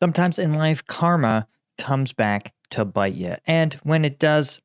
Sometimes in life, karma comes back to bite you. And when it does,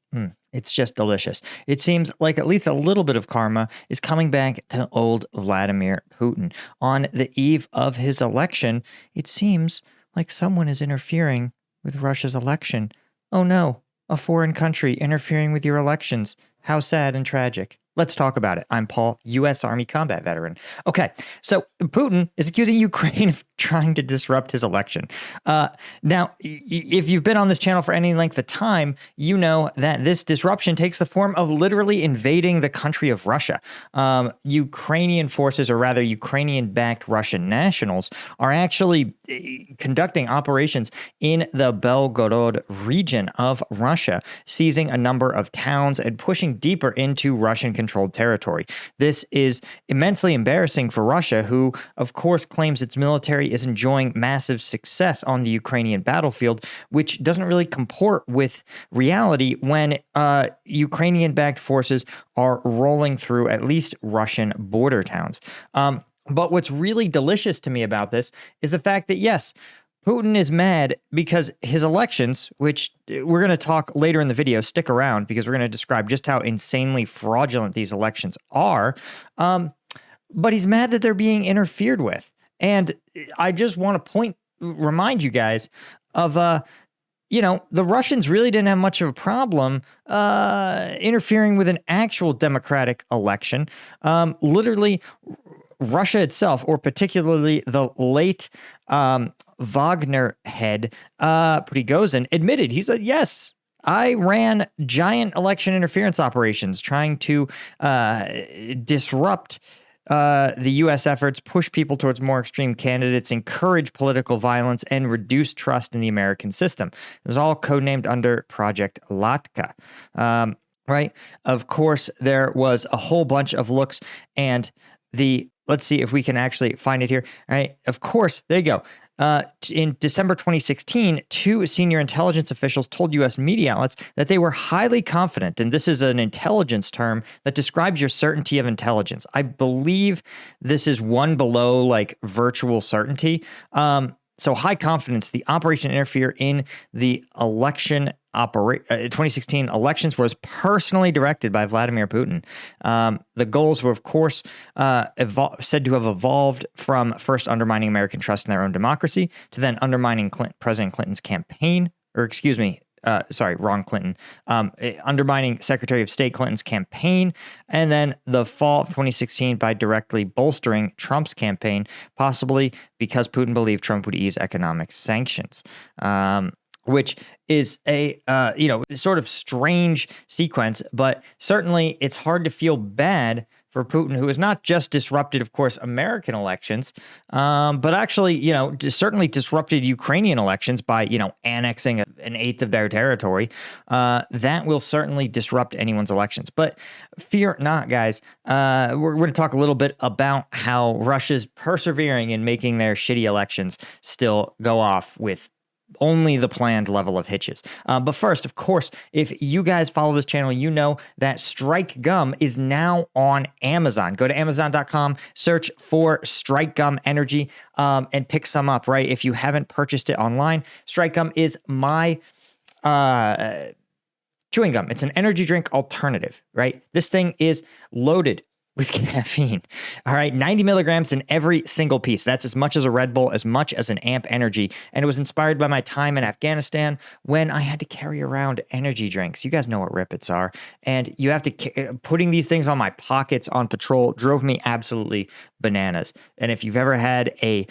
it's just delicious. It seems like at least a little bit of karma is coming back to old Vladimir Putin. On the eve of his election, it seems like someone is interfering with Russia's election. Oh no, a foreign country interfering with your elections. How sad and tragic. Let's talk about it. I'm Paul, U.S. Army combat veteran. Okay, so Putin is accusing Ukraine of trying to disrupt his election. Now, if you've been on this channel for any length of time, you know that this disruption takes the form of literally invading the country of Russia. Ukrainian forces, or rather Ukrainian-backed Russian nationals, are actually conducting operations in the Belgorod region of Russia, seizing a number of towns and pushing deeper into Russian-controlled territory. This is immensely embarrassing for Russia, who, of course, claims its military is enjoying massive success on the Ukrainian battlefield, which doesn't really comport with reality when Ukrainian-backed forces are rolling through at least Russian border towns. But what's really delicious to me about this is the fact that, yes, Putin is mad because his elections, which we're going to talk later in the video, stick around because we're going to describe just how insanely fraudulent these elections are. But he's mad that they're being interfered with. And I just want to remind you guys of, the Russians really didn't have much of a problem interfering with an actual democratic election. Literally, Russia itself, or particularly the late Wagner head, Prigozhin, admitted, he said, yes, I ran giant election interference operations trying to disrupt the U.S. efforts, push people towards more extreme candidates, encourage political violence, and reduce trust in the American system. It was all codenamed under Project Latka. Right? Of course, there was a whole bunch of looks, and let's see if we can actually find it here. All right. Of course, there you go. In December 2016, two senior intelligence officials told U.S. media outlets that they were highly confident, and this is an intelligence term that describes your certainty of intelligence. I believe this is one below like virtual certainty. So high confidence, the operation to interfere in the election 2016 elections was personally directed by Vladimir Putin. The goals were, of course, said to have evolved from first undermining American trust in their own democracy to then undermining President Clinton's campaign, undermining Secretary of State Clinton's campaign, and then the fall of 2016 by directly bolstering Trump's campaign, possibly because Putin believed Trump would ease economic sanctions. Which is a sort of strange sequence, but certainly it's hard to feel bad for Putin, who has not just disrupted, of course, American elections, but actually, certainly disrupted Ukrainian elections by, annexing an eighth of their territory. That will certainly disrupt anyone's elections. But fear not, guys. We're going to talk a little bit about how Russia's persevering in making their shitty elections still go off with only the planned level of hitches. But first, of course, if you guys follow this channel, you know that Strike Gum is now on Amazon. Go to Amazon.com, search for Strike Gum Energy, and pick some up, right? If you haven't purchased it online, Strike Gum is my chewing gum. It's an energy drink alternative, right? This thing is loaded with caffeine. All right, 90 milligrams in every single piece. That's as much as a Red Bull, as much as an Amp Energy. And it was inspired by my time in Afghanistan when I had to carry around energy drinks. You guys know what Rip-Its are. And you have to, putting these things on my pockets on patrol drove me absolutely bananas. And if you've ever had a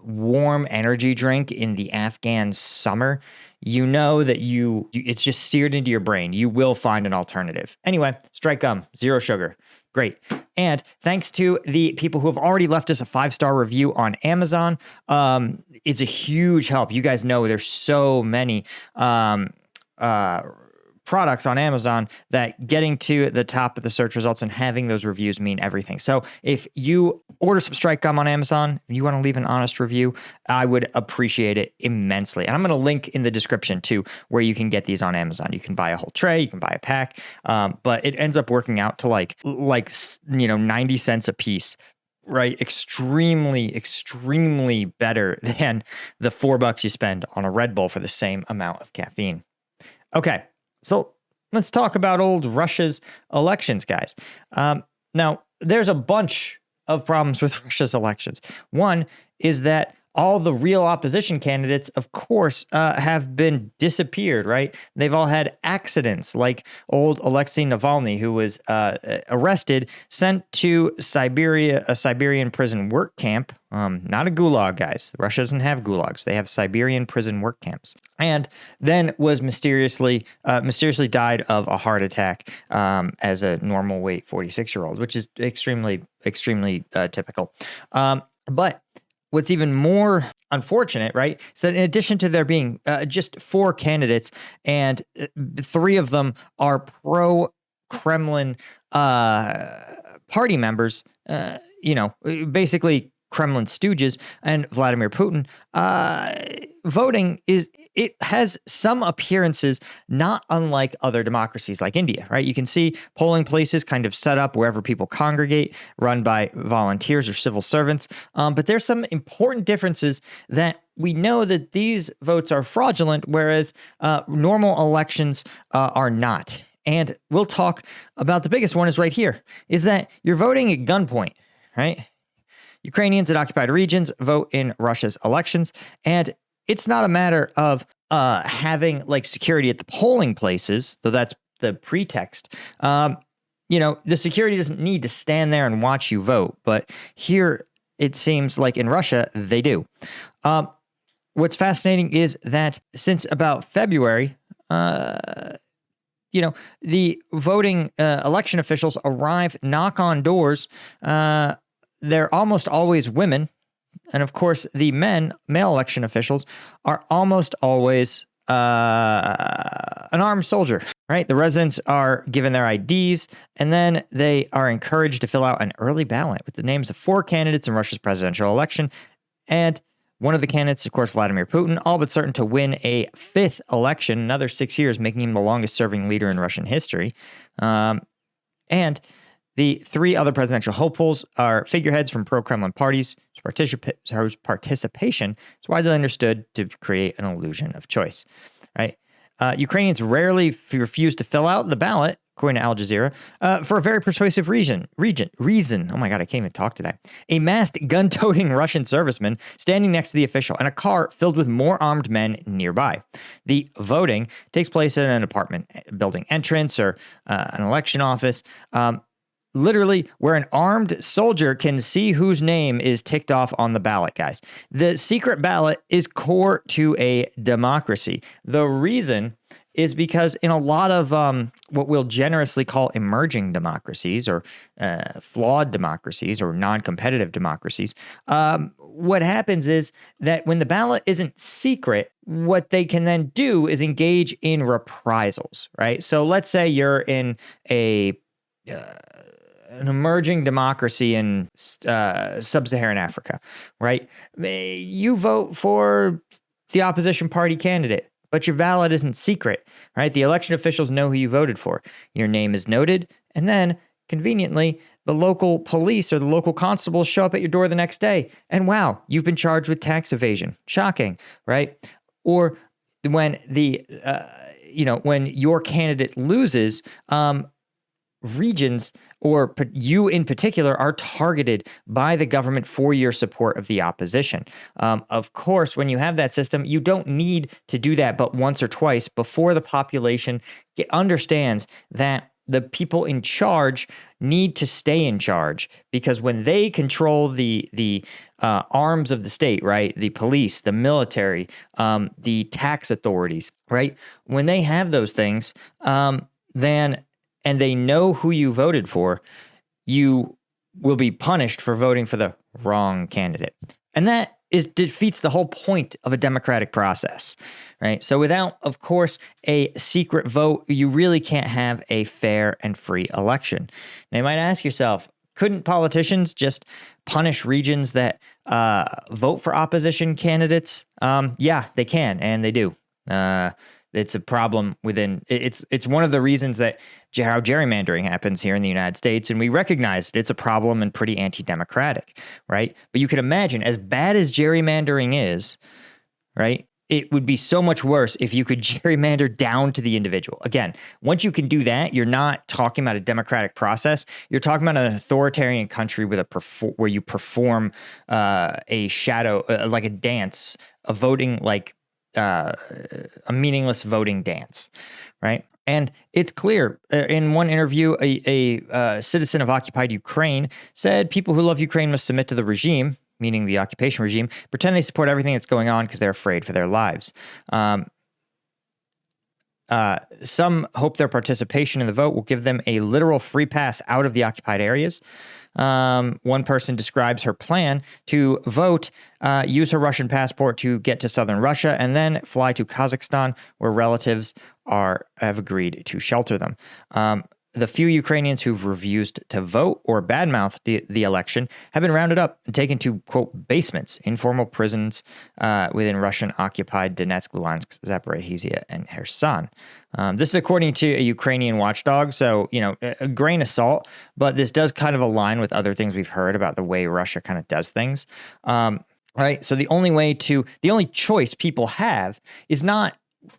warm energy drink in the Afghan summer, you know that it's just seared into your brain. You will find an alternative. Anyway, Strike Gum, zero sugar. Great. And thanks to the people who have already left us a 5-star review on Amazon. It's a huge help. You guys know there's so many products on Amazon that getting to the top of the search results and having those reviews mean everything. So if you order some Strike Gum on Amazon and you want to leave an honest review, I would appreciate it immensely. And I'm going to link in the description too, where you can get these on Amazon. You can buy a whole tray, you can buy a pack, but it ends up working out to like 90 cents a piece right? Extremely better than the $4 you spend on a Red Bull for the same amount of caffeine. Okay, so let's talk about old Russia's elections, guys. Now, there's a bunch of problems with Russia's elections. One is that all the real opposition candidates, of course, have been disappeared, right? They've all had accidents, like old Alexei Navalny, who was arrested, sent to Siberia, a Siberian prison work camp. Not a gulag, guys. Russia doesn't have gulags. They have Siberian prison work camps. And then was mysteriously died of a heart attack as a normal weight 46-year-old, which is extremely typical. But what's even more unfortunate, right, is that in addition to there being just 4 candidates and 3 of them are pro-Kremlin party members, basically Kremlin stooges, and Vladimir Putin, voting it has some appearances not unlike other democracies like India, right? You can see polling places kind of set up wherever people congregate, run by volunteers or civil servants. But there's some important differences that we know that these votes are fraudulent, whereas normal elections are not. And we'll talk about the biggest one is right here, is that you're voting at gunpoint, right? Ukrainians in occupied regions vote in Russia's elections, and it's not a matter of having like security at the polling places, though that's the pretext. The security doesn't need to stand there and watch you vote, but here it seems like in Russia they do. What's fascinating is that since about February, the voting election officials arrive, knock on doors. They're almost always women. And of course, the male election officials are almost always an armed soldier, right? The residents are given their IDs, and then they are encouraged to fill out an early ballot with the names of 4 candidates in Russia's presidential election. And one of the candidates, of course, Vladimir Putin, all but certain to win a 5th election, another 6 years, making him the longest serving leader in Russian history. And the 3 other presidential hopefuls are figureheads from pro-Kremlin parties whose participation is widely understood to create an illusion of choice, right? Ukrainians rarely refuse to fill out the ballot, according to Al Jazeera, for a very persuasive reason. Oh my God, I can't even talk today. A masked gun-toting Russian serviceman standing next to the official and a car filled with more armed men nearby. The voting takes place in an apartment building entrance or an election office. Literally where an armed soldier can see whose name is ticked off on the ballot, guys. The secret ballot is core to a democracy. The reason is because in a lot of what we'll generously call emerging democracies or flawed democracies or non-competitive democracies, what happens is that when the ballot isn't secret, what they can then do is engage in reprisals, right? So let's say you're in an emerging democracy in sub-Saharan Africa, right? You vote for the opposition party candidate, but your ballot isn't secret, right? The election officials know who you voted for. Your name is noted, and then, conveniently, the local police or the local constables show up at your door the next day, and wow, you've been charged with tax evasion. Shocking, right? Or when when your candidate loses, regions, or you in particular, are targeted by the government for your support of the opposition. Of course, when you have that system, you don't need to do that but once or twice before the population understands that the people in charge need to stay in charge, because when they control the arms of the state, right, the police, the military, the tax authorities, right, when they have those things, then and they know who you voted for, you will be punished for voting for the wrong candidate. And that defeats the whole point of a democratic process, right? So without, of course, a secret vote, you really can't have a fair and free election. Now, you might ask yourself, couldn't politicians just punish regions that vote for opposition candidates? Yeah, they can, and they do. It's a problem within. It's one of the reasons that how gerrymandering happens here in the United States, and we recognize it's a problem and pretty anti-democratic, right? But you can imagine, as bad as gerrymandering is, right? It would be so much worse if you could gerrymander down to the individual. Again, once you can do that, you're not talking about a democratic process. You're talking about an authoritarian country with where you perform a shadow, like a dance, a voting, like a meaningless voting dance, right? And it's clear in one interview, a citizen of occupied Ukraine said people who love Ukraine must submit to the regime, meaning the occupation regime, pretend they support everything that's going on because they're afraid for their lives. Some hope their participation in the vote will give them a literal free pass out of the occupied areas. One person describes her plan to vote, use her Russian passport to get to southern Russia, and then fly to Kazakhstan, where relatives have agreed to shelter them. The few Ukrainians who've refused to vote or badmouthed the election have been rounded up and taken to, quote, basements, informal prisons within Russian-occupied Donetsk, Luhansk, Zaporizhzhia, and Kherson. This is according to a Ukrainian watchdog, so, a grain of salt, but this does kind of align with other things we've heard about the way Russia kind of does things. Right? So the only choice people have is not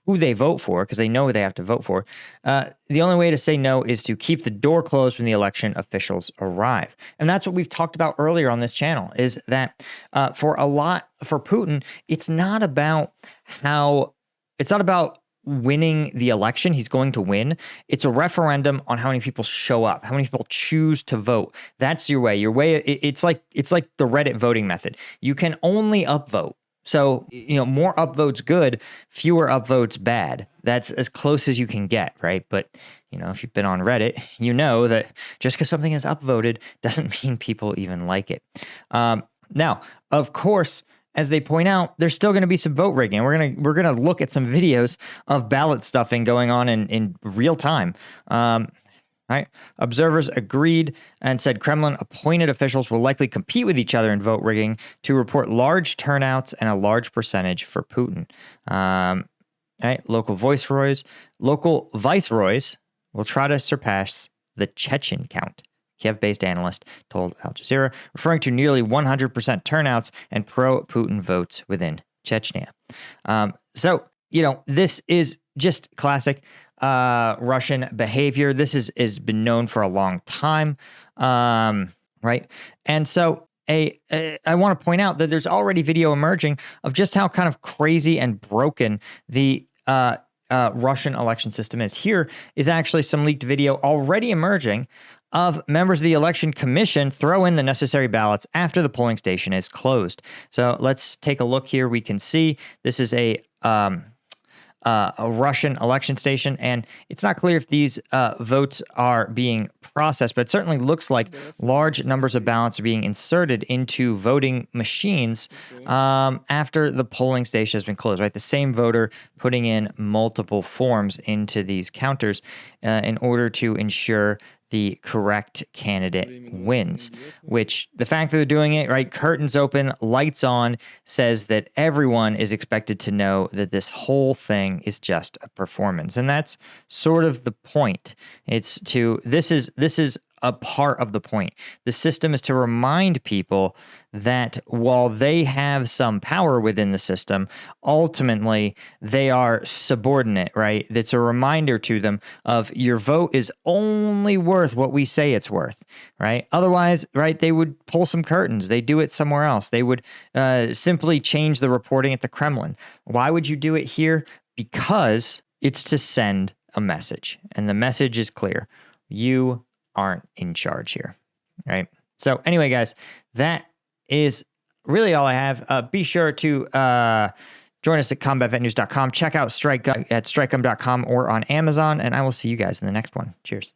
who they vote for, because they know who they have to vote for. The only way to say no is to keep the door closed when the election officials arrive. And that's what we've talked about earlier on this channel, is that for Putin, it's not about winning the election. He's going to win. It's a referendum on how many people show up, how many people choose to vote. That's your way. It's like the Reddit voting method. You can only upvote. So, more upvotes good, fewer upvotes bad. That's as close as you can get, right? But, if you've been on Reddit, you know that just because something is upvoted doesn't mean people even like it. Now, of course, as they point out, there's still going to be some vote rigging. We're gonna look at some videos of ballot stuffing going on in real time. Right. Observers agreed and said Kremlin-appointed officials will likely compete with each other in vote rigging to report large turnouts and a large percentage for Putin. Right. Local viceroys will try to surpass the Chechen count, Kiev-based analyst told Al Jazeera, referring to nearly 100% turnouts and pro-Putin votes within Chechnya. So, this is just classic Russian behavior. This has been known for a long time, right? And so I want to point out that there's already video emerging of just how kind of crazy and broken the Russian election system is. Here is actually some leaked video already emerging of members of the election commission throw in the necessary ballots after the polling station is closed. So let's take a look here. We can see this is a Russian election station, and it's not clear if these votes are being processed, but it certainly looks like large numbers of ballots are being inserted into voting machines after the polling station has been closed, right? The same voter putting in multiple forms into these counters in order to ensure the correct candidate wins, which the fact that they're doing it, right, curtains open, lights on, says that everyone is expected to know that this whole thing is just a performance. And that's sort of the point. This is a part of the point. The system is to remind people that while they have some power within the system, ultimately they are subordinate, right? That's a reminder to them of your vote is only worth what we say it's worth, right? Otherwise, right, they would pull some curtains. They do it somewhere else. They would simply change the reporting at the Kremlin. Why would you do it here? Because it's to send a message. And the message is clear. You aren't in charge here, right? So anyway, guys, that is really all I have. Be sure to join us at combatvetnews.com. Check out Strike at strikegum.com or on Amazon, and I will see you guys in the next one. Cheers.